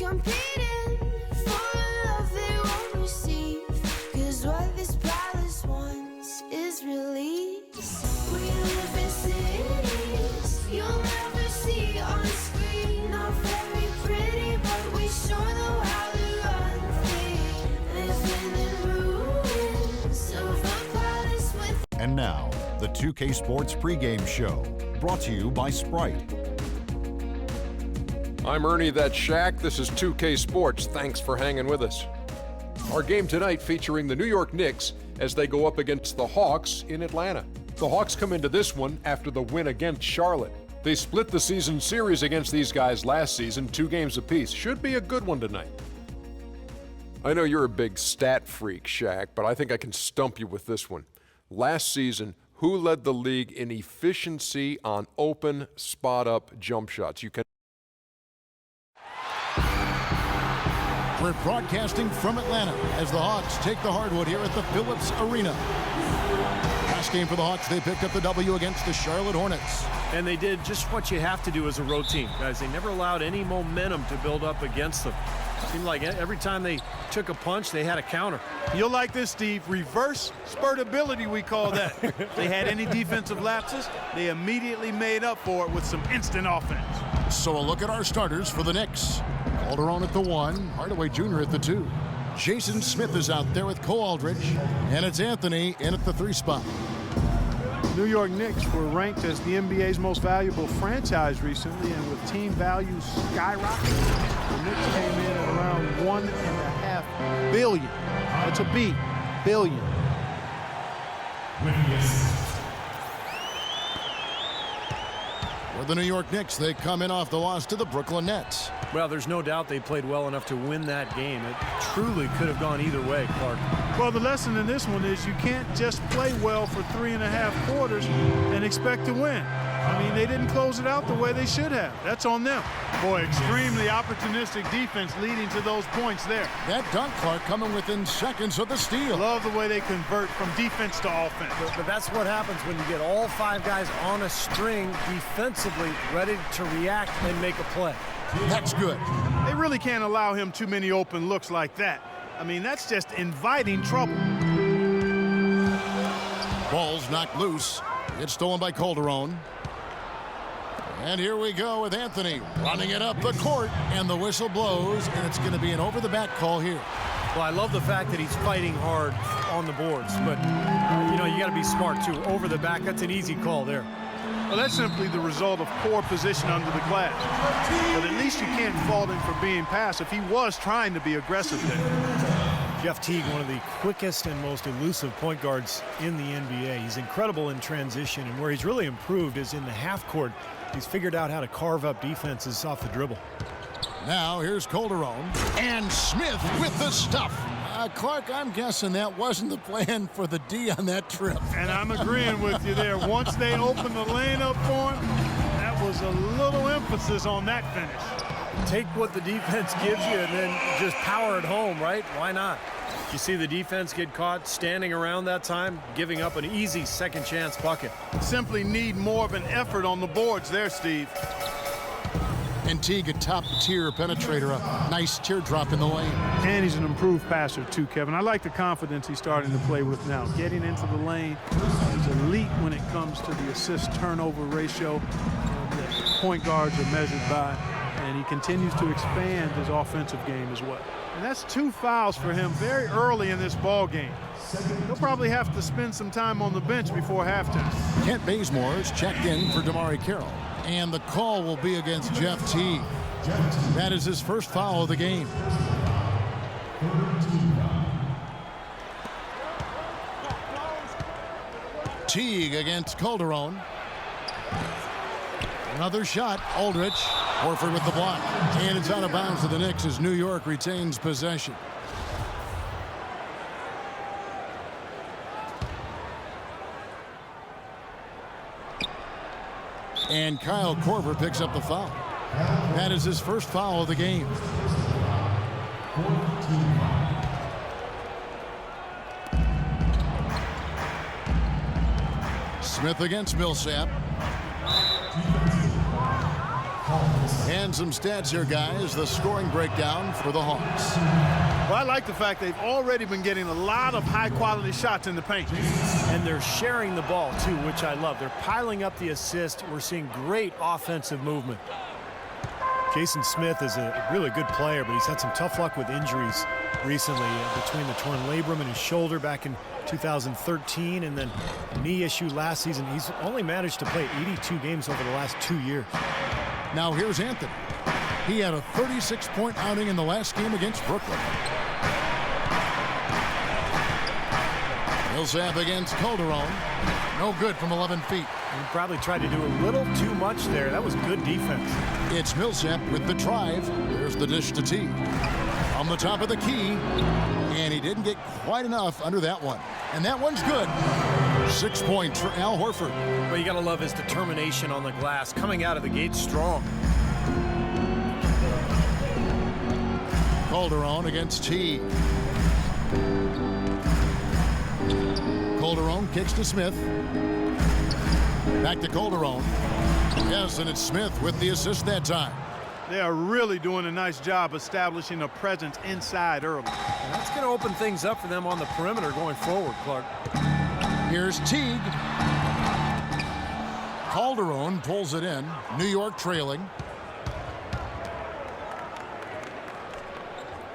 competing for love they won't receive, 'cause what this palace wants is release. We live in cities you'll never see on screen, not very pretty, but we sure know how to run free, living in ruins of a palace with. And now, the 2K Sports pregame show, brought to you by Sprite. I'm Ernie, that's Shaq. This is 2K Sports. Thanks for hanging with us. Our game tonight featuring the New York Knicks as they go up against the Hawks in Atlanta. The Hawks come into this one after the win against Charlotte. They split the season series against these guys last season, 2 games apiece. Should be a good one tonight. I know you're a big stat freak, Shaq, but I think I can stump you with this one. Last season, who led the league in efficiency on open spot-up jump shots? You can. We're broadcasting from Atlanta as the Hawks take the hardwood here at the Phillips Arena. Last game for the Hawks, they picked up the W against the Charlotte Hornets. And they did just what you have to do as a road team, guys. They never allowed any momentum to build up against them. It seemed like every time they took a punch, they had a counter. You'll like this, Steve. Reverse spurtability, we call that. They had any defensive lapses, they immediately made up for it with some instant offense. So a look at our starters for the Knicks. Calderon at the 1, Hardaway Jr. at the 2. Jason Smith is out there with Cole Aldridge, and it's Anthony in at the 3 spot. New York Knicks were ranked as the NBA's most valuable franchise recently, and with team values skyrocketing, the Knicks came in at around $1.5 billion. That's a B, billion. For the New York Knicks, they come in off the loss to the Brooklyn Nets. Well, there's no doubt they played well enough to win that game. It truly could have gone either way, Clark. Well, the lesson in this one is you can't just play well for 3.5 quarters and expect to win. I mean, they didn't close it out the way they should have. That's on them. Boy, extremely opportunistic defense leading to those points there. That dunk, Clark, coming within seconds of the steal. Love the way they convert from defense to offense. But that's what happens when you get all 5 guys on a string defensively ready to react and make a play. That's good. They really can't allow him too many open looks like that. I mean, that's just inviting trouble. Ball's knocked loose. It's stolen by Calderon. And here we go with Anthony running it up the court, and the whistle blows, and it's going to be an over-the-back call here. Well, I love the fact that he's fighting hard on the boards, but, you know, you got to be smart, too. Over the back, that's an easy call there. Well, that's simply the result of poor position under the glass. But at least you can't fault him for being passive. He was trying to be aggressive there. Jeff Teague, one of the quickest and most elusive point guards in the NBA. He's incredible in transition, and where he's really improved is in the half court. He's figured out how to carve up defenses off the dribble. Now here's Calderon, and Smith with the stuff. Clark, I'm guessing that wasn't the plan for the D on that trip. And I'm agreeing with you there. Once they opened the lane up for him, that was a little emphasis on that finish. Take what the defense gives you and then just power it home, right? Why not? You see the defense get caught standing around that time, giving up an easy second chance bucket. Simply need more of an effort on the boards there, Steve. And Teague, a top-tier penetrator, a nice teardrop in the lane. And he's an improved passer, too, Kevin. I like the confidence he's starting to play with now. Getting into the lane, he's elite when it comes to the assist-turnover ratio that point guards are measured by. And he continues to expand his offensive game as well. And that's 2 fouls for him very early in this ball game. He'll probably have to spend some time on the bench before halftime. Kent Bazemore is checked in for Damari Carroll. And the call will be against Jeff Teague. That is his first foul of the game. Teague against Calderon. Another shot, Aldridge. Horford with the block. And it's out of bounds to the Knicks as New York retains possession. And Kyle Korver picks up the foul. That is his first foul of the game. Smith against Millsap. And some stats here, guys. The scoring breakdown for the Hawks. Well, I like the fact they've already been getting a lot of high-quality shots in the paint. And they're sharing the ball, too, which I love. They're piling up the assist. We're seeing great offensive movement. Jason Smith is a really good player, but he's had some tough luck with injuries recently between the torn labrum in his shoulder back in 2013 and then a knee issue last season. He's only managed to play 82 games over the last 2 years. Now here's Anthony. He had a 36-point outing in the last game against Brooklyn. Millsap against Calderon. No good from 11 feet. He probably tried to do a little too much there. That was good defense. It's Millsap with the drive. There's the dish to T. On the top of the key. And he didn't get quite enough under that one. And that one's good. 6 points for Al Horford. Well, you got to love his determination on the glass. Coming out of the gate strong. Calderon against T. Calderon kicks to Smith. Back to Calderon. Yes, and it's Smith with the assist that time. They are really doing a nice job establishing a presence inside early. And that's going to open things up for them on the perimeter going forward, Clark. Here's Teague. Calderon pulls it in. New York trailing.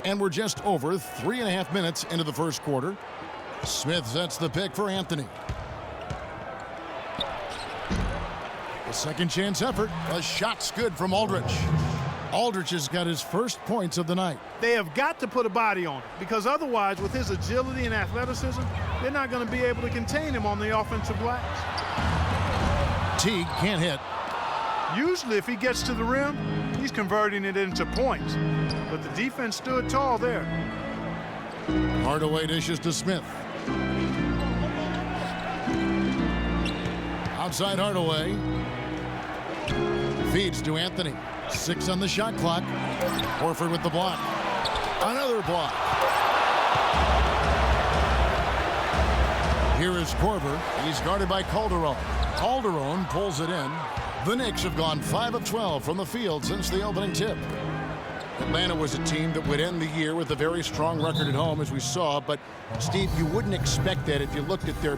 And we're just over 3.5 minutes into the first quarter. Smith sets the pick for Anthony. A second chance effort. A shot's good from Aldridge. Aldridge has got his first points of the night. They have got to put a body on it because otherwise, with his agility and athleticism, they're not going to be able to contain him on the offensive glass. Teague can't hit. Usually, if he gets to the rim, he's converting it into points. But the defense stood tall there. Hardaway dishes to Smith. Outside Hardaway. Feeds to Anthony. 6 on the shot clock. Horford with the block. Another block. Here is Korver. He's guarded by Calderon. Calderon pulls it in. The Knicks have gone 5 of 12 from the field since the opening tip. Atlanta was a team that would end the year with a very strong record at home, as we saw. But, Steve, you wouldn't expect that if you looked at their